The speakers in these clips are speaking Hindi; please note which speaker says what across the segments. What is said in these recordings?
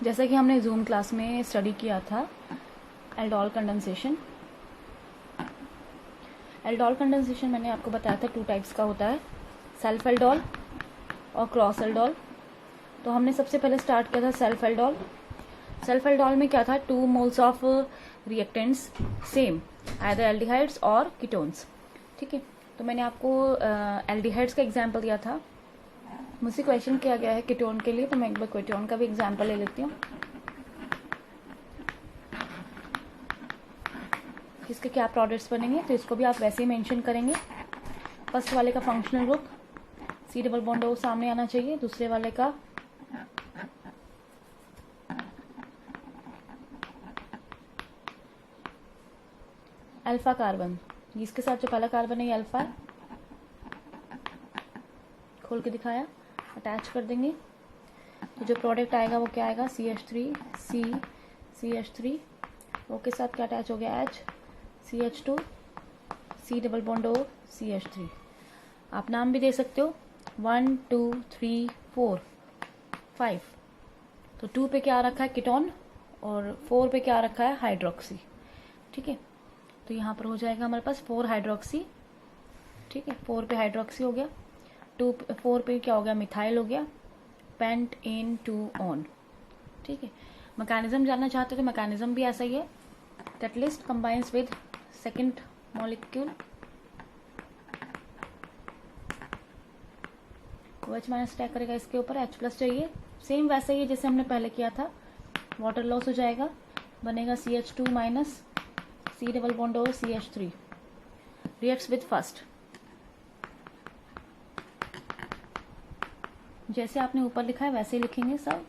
Speaker 1: जैसा कि हमने जूम क्लास में स्टडी किया था एल्डोल कंडेंसेशन। एल्डोल कंडेंसेशन मैंने आपको बताया था 2 टाइप्स का होता है, सेल्फ एल्डोल और क्रॉस एल्डोल। तो हमने सबसे पहले स्टार्ट किया था सेल्फ एल्डोल। सेल्फ एल्डोल में क्या था, 2 moles of reactants same either aldehydes और कीटोन्स। ठीक है, तो मैंने आपको एल्डिहाइड्स का एग्जाम्पल दिया था, मुझसे क्वेश्चन किया गया है कीटोन के लिए, तो मैं एक बार कीटोन का भी एग्जाम्पल ले लेती हूँ। इसके क्या प्रोडक्ट्स बनेंगे, तो इसको भी आप वैसे ही मेंशन करेंगे। फर्स्ट वाले का functional group C double bond O सामने आना चाहिए, दूसरे वाले का अल्फा कार्बन, जिसके साथ जो पहला कार्बन है ये अल्फा है, खोल के दिखाया, अटैच कर देंगे। तो जो प्रोडक्ट आएगा वो क्या आएगा, CH3 CH3 ओ के साथ क्या अटैच हो गया, H CH2 C double bond O CH3। आप नाम भी दे सकते हो 1 2 3 4 5। तो 2 पे क्या रखा है, कीटोन, और 4 पे क्या रखा है, हाइड्रोक्सी। ठीक है, तो यहाँ पर हो जाएगा हमारे पास 4 हाइड्रोक्सी। ठीक है, 4 पे हाइड्रोक्सी हो गया, 4 पे क्या हो गया, मिथाइल हो गया, पेंट इन 2 ऑन। ठीक है, मैकेनिज्म जानना चाहते हो तो मैकेनिज्म भी ऐसा ही है। Catalyst combines with second molecule, OH minus attack करेगा इसके ऊपर, H प्लस चाहिए, सेम वैसा ही है जैसे हमने पहले किया था। वाटर लॉस हो जाएगा, बनेगा CH2 minus C double bond O CH3, reacts with first. जैसे आपने ऊपर लिखा है वैसे ही लिखेंगे सब।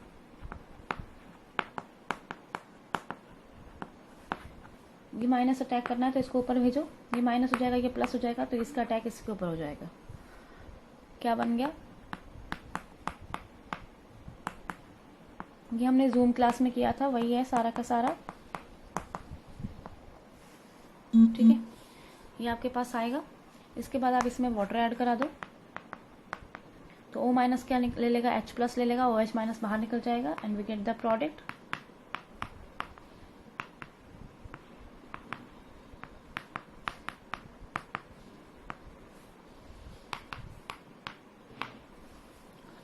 Speaker 1: ये माइनस अटैक करना है तो इसको ऊपर भेजो, ये माइनस हो जाएगा, ये प्लस हो जाएगा, तो इसका अटैक इसके ऊपर हो जाएगा। क्या बन गया, ये हमने जूम क्लास में किया था, वही है सारा का सारा। ठीक है, ये आपके पास आएगा। इसके बाद आप इसमें वाटर ऐड करा दो, तो O माइनस क्या ले लेगा, H प्लस ले लेगा, OH माइनस बाहर निकल जाएगा and we get the product.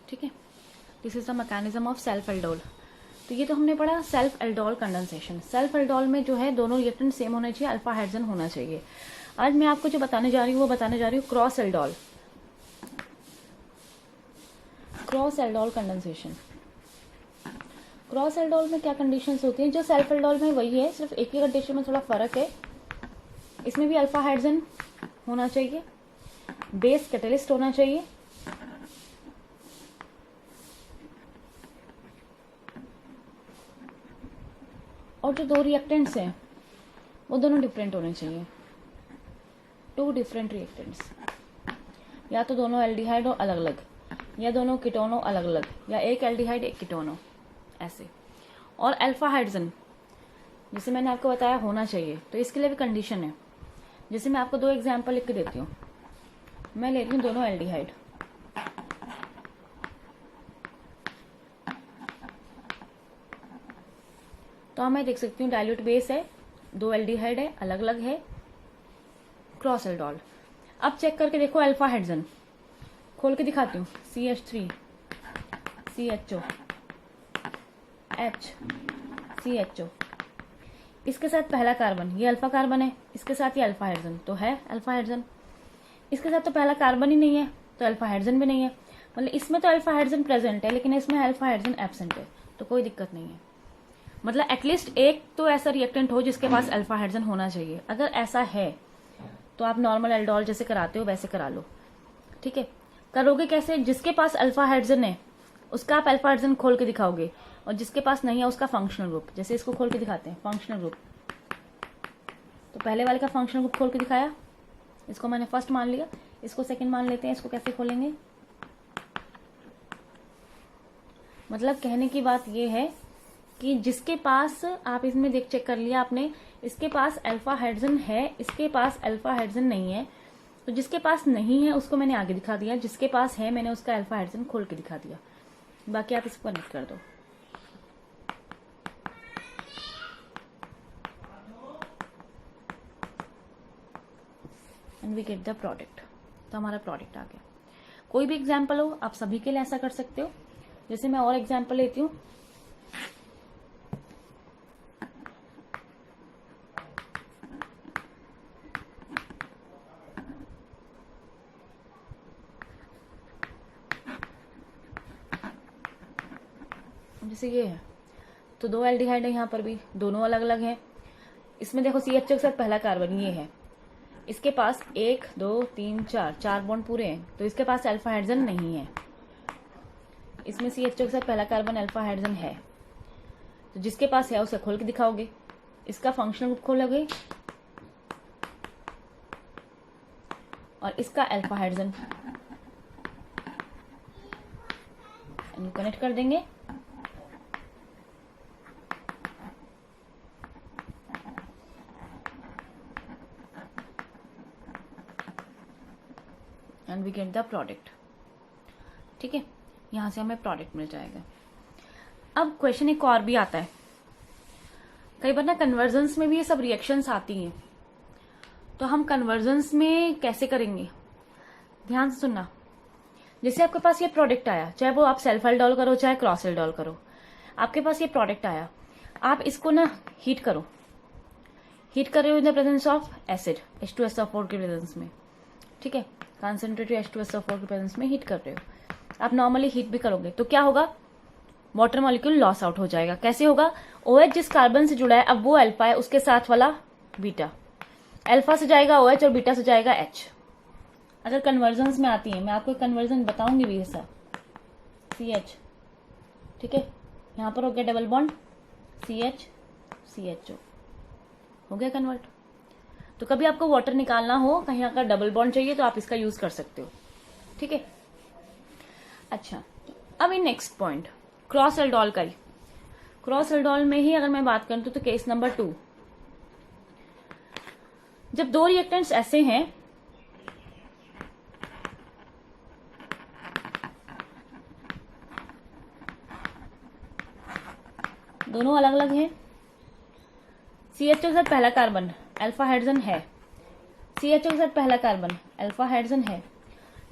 Speaker 1: ठीक है, this is the mechanism of self aldol. तो ये तो हमने पढ़ा self aldol condensation. Self aldol में जो है दोनों रिएक्टेंट सेम होना चाहिए, अल्फा हाइड्रोजन होना चाहिए। आज मैं आपको जो बताने जा रही हूँ वो बताने जा रही हूँ cross aldol. Cross aldol condensation, cross aldol में क्या कंडीशंस होती हैं, जो सेल्फ एल्डोल में वही है, सिर्फ एक ही कंडीशन में थोड़ा फर्क है। इसमें भी अल्फा हाइड्रोजन होना चाहिए, बेस कैटलिस्ट होना चाहिए, और जो 2 रिएक्टेंट्स हैं वो दोनों डिफरेंट होने चाहिए। 2 डिफरेंट रिएक्टेंट्स, या तो दोनों एल्डिहाइड हो अलग अलग, या दोनों कीटोन हो अलग अलग, या एक एल्डिहाइड एक कीटोन हो, ऐसे। और अल्फा हाइड्रोजन जैसे मैंने आपको बताया होना चाहिए, तो इसके लिए भी कंडीशन है। जैसे मैं आपको 2 एग्जाम्पल लिख के देती हूँ। मैं ले रही हूँ दोनों एल्डिहाइड, तो मैं देख सकती हूँ डाइल्यूट बेस है, 2 एल्डिहाइड है, अलग अलग है, क्रॉस एल्डोल। अब चेक करके देखो अल्फा हाइड्रोजन, खोल के दिखाती हूँ, CH3 CHO H CHO, इसके साथ पहला कार्बन, ये अल्फा कार्बन है, इसके साथ ये अल्फा हाइड्रोजन, तो है अल्फा हाइड्रोजन। इसके साथ तो पहला कार्बन ही नहीं है, तो अल्फा हाइड्रोजन भी नहीं है। मतलब इसमें तो अल्फा हाइड्रोजन प्रेजेंट है लेकिन इसमें अल्फा हाइड्रोजन एब्सेंट है, तो कोई दिक्कत नहीं है। मतलब एटलीस्ट एक तो ऐसा रिएक्टेंट हो जिसके पास अल्फा हाइड्रोजन होना चाहिए। अगर ऐसा है तो आप नॉर्मल एल्डोल जैसे कराते हो वैसे करा लो। ठीक है, करोगे कैसे, जिसके पास अल्फा हाइड्रोजन है उसका आप अल्फा हाइड्रोजन खोल के दिखाओगे, और जिसके पास नहीं है उसका फंक्शनल ग्रुप। जैसे इसको खोल के दिखाते हैं फंक्शनल ग्रुप, तो पहले वाले का फंक्शनल ग्रुप खोल के दिखाया, इसको मैंने फर्स्ट मान लिया, इसको सेकंड मान लेते हैं। इसको कैसे खोलेंगे, मतलब कहने की बात यह है कि जिसके पास, आप इसमें देख चेक कर लिया आपने, इसके पास अल्फा हाइड्रोजन है, इसके पास अल्फा हाइड्रोजन नहीं है, तो जिसके पास नहीं है उसको मैंने आगे दिखा दिया, जिसके पास है मैंने उसका अल्फा हाइड्रोजन खोल के दिखा दिया। बाकी आप इसको कनेक्ट कर दो। And we get the product. तो हमारा प्रोडक्ट आ गया। कोई भी एग्जाम्पल हो, आप सभी के लिए ऐसा कर सकते हो। जैसे मैं और एग्जाम्पल लेती हूँ, जैसे ये है, तो 2 एल्डिहाइड है, यहाँ पर भी दोनों अलग अलग हैं। इसमें देखो CH के साथ पहला कार्बन ये है, इसके पास 1 2 3 4 बॉन्ड पूरे हैं, तो इसके पास अल्फा हाइड्रोजन नहीं है। इसमें CH के साथ पहला कार्बन अल्फा हाइड्रोजन है, तो जिसके पास है उसे खोल के दिखाओगे, इसका फंक्शनल ग्रुप खोलोगे और इसका अल्फा हाइड्रोजन कनेक्ट कर देंगे। And we get the product. ठीक है, यहां से हमें प्रोडक्ट मिल जाएगा। अब क्वेश्चन एक और भी आता है, कई बार ना कन्वर्जन्स में भी ये सब रिएक्शंस आती हैं, तो हम कन्वर्जन्स में कैसे करेंगे, ध्यान से सुनना। जैसे आपके पास ये प्रोडक्ट आया, चाहे वो आप सेल्फ एल्डोल करो चाहे क्रॉस एल्डोल करो, आपके पास ये प्रोडक्ट आया, आप इसको ना हीट करो। हीट कर रहे हो in the presence of acid H2SO4 के प्रेजेंस में। ठीक है, कॉन्सेंट्रेटेड H2SO4 के प्रेजेंस में हीट कर रहे हो। आप नॉर्मली हीट भी करोगे तो क्या होगा, वाटर मॉलिक्यूल लॉस आउट हो जाएगा। कैसे होगा, OH जिस कार्बन से जुड़ा है, अब वो अल्फा है, उसके साथ वाला बीटा, अल्फा से जाएगा OH और बीटा से जाएगा H। अगर कन्वर्जन्स में आती है, मैं आपको कन्वर्जन बताऊंगी भी ऐसा, CH। ठीक है, यहां पर हो गया डबल बॉन्ड CH CHO, हो गया कन्वर्ट। तो कभी आपको वाटर निकालना हो, कहीं अगर डबल बॉन्ड चाहिए तो आप इसका यूज कर सकते हो। ठीक है, अच्छा अब in next point cross aldol का ही। क्रॉस एल्डोल में ही अगर मैं बात करूं तो केस नंबर 2, जब 2 रिएक्टेंट्स ऐसे हैं, दोनों अलग अलग हैं, CH के साथ पहला कार्बन अल्फा हाइड्रोजन है, CH के साथ पहला कार्बन अल्फा हाइड्रोजन है।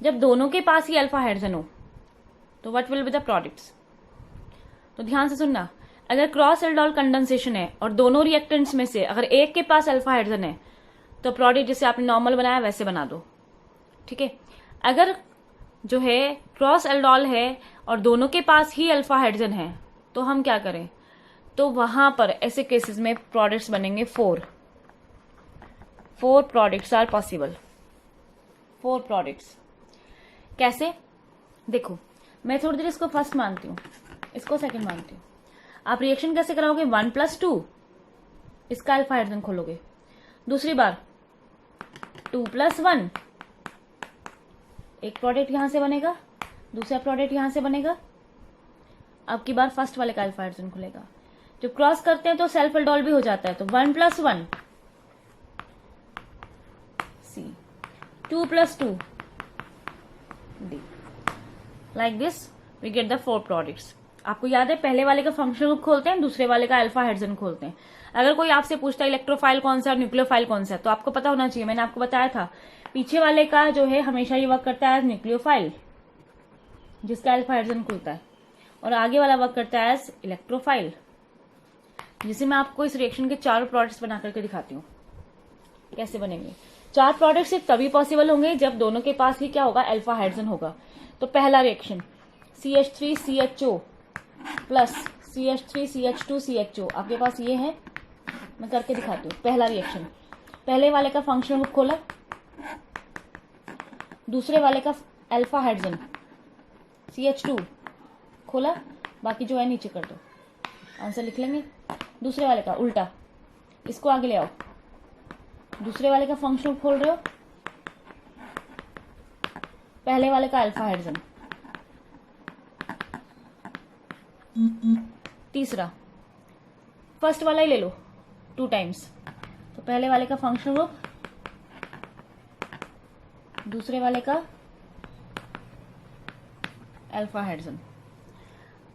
Speaker 1: जब दोनों के पास ही अल्फा हाइड्रोजन हो तो what will be the products. तो ध्यान से सुनना, अगर क्रॉस एल्डोल कंडेंसेशन है और दोनों रिएक्टेंट्स में से अगर एक के पास अल्फा हाइड्रोजन है, तो प्रोडक्ट जैसे आपने नॉर्मल बनाया वैसे बना दो। ठीक है, अगर जो है क्रॉस एल्डोल है और दोनों के पास ही अल्फा हाइड्रोजन है, तो हम क्या करें, तो वहां पर ऐसे केसेस में प्रोडक्ट्स बनेंगे 4 प्रोडक्ट्स आर पॉसिबल। 4 प्रोडक्ट्स कैसे, देखो मैं थोड़ी देर इसको फर्स्ट मानती हूँ, इसको सेकंड मानती हूँ। आप रिएक्शन कैसे कराओगे, 1 + 2, इसका अल्फा हाइड्रोजन खोलोगे। दूसरी बार 2 + 1, एक प्रोडक्ट यहां से बनेगा, दूसरा प्रोडक्ट यहां से बनेगा। अब की बार फर्स्ट वाले का अल्फा हाइड्रोजन खुलेगा। जब क्रॉस करते हैं तो सेल्फ एल्डोल भी हो जाता है, तो 1 + 1 C, 2 + 2 D, like this we get the 4 products. आपको याद है, पहले वाले का फंक्शनल ग्रुप खोलते हैं, दूसरे वाले का अल्फा हाइड्रोजन खोलते हैं। अगर कोई आपसे पूछता है इलेक्ट्रोफाइल कौन सा और न्यूक्लियोफाइल कौन सा है, तो आपको पता होना चाहिए, मैंने आपको बताया था पीछे वाले का जो है हमेशा ये वर्क करता है एज न्यूक्लियोफाइल, जिसका अल्फा हाइड्रोजन खुलता है, और आगे वाला वर्क करता है एज इलेक्ट्रोफाइल, जिसे मैं आपको इस रिएक्शन के 4 प्रोडक्ट्स बना करके दिखाती हूँ कैसे बनेंगे। 4 प्रोडक्ट सिर्फ तभी पॉसिबल होंगे जब दोनों के पास ही क्या होगा, अल्फा हाइड्रोजन होगा। तो पहला रिएक्शन CH3CHO प्लस CH3CH2CHO, आपके पास ये है, मैं करके दिखाती हूँ। पहला रिएक्शन, पहले वाले का फंक्शनल ग्रुप खोला, दूसरे वाले का अल्फा हाइड्रोजन CH2 खोला, बाकी जो है नीचे कर दो, आंसर लिख लेंगे। दूसरे वाले का उल्टा, इसको आगे ले आओ, दूसरे वाले का फंक्शनल खोल रहे हो, पहले वाले का अल्फा हाइड्रोजन। तीसरा, फर्स्ट वाला ही ले लो 2 टाइम्स, तो पहले वाले का फंक्शनल ग्रुप, दूसरे वाले का अल्फा हाइड्रोजन।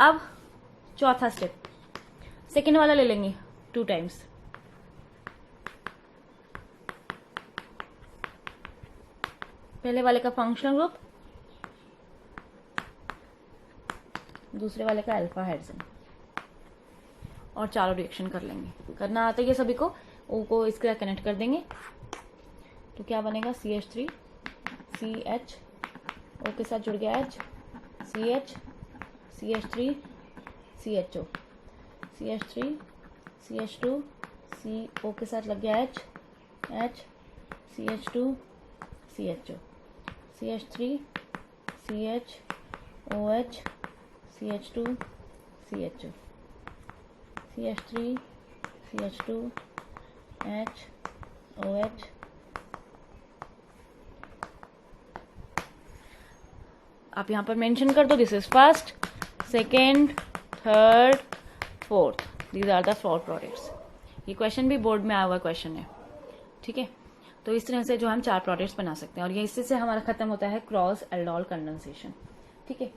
Speaker 1: अब चौथा स्टेप, सेकेंड वाला ले लेंगे 2 टाइम्स, पहले वाले का फंक्शनल ग्रुप, दूसरे वाले का अल्फा हाइड्रोजन, और चारों रिएक्शन कर लेंगे। करना आता है सभी को, ओ को इसके साथ कनेक्ट कर देंगे तो क्या बनेगा, CH3 CH, ओ के साथ जुड़ गया H, CH CH3 CHO, CH3 CH2 CO के साथ लग गया H, H CH2 CHO, CH3 CH OH CH2 CHO, CH3 CH2 H OH। आप यहाँ पर मेंशन कर दो, this is first, second, third, fourth, these are the 4 products. ये क्वेश्चन भी बोर्ड में आया हुआ क्वेश्चन है, ठीक है। तो इस तरह से जो हम 4 प्रोडक्ट्स बना सकते हैं, और ये इससे हमारा खत्म होता है क्रॉस एल्डोल कंडेंसेशन, ठीक है।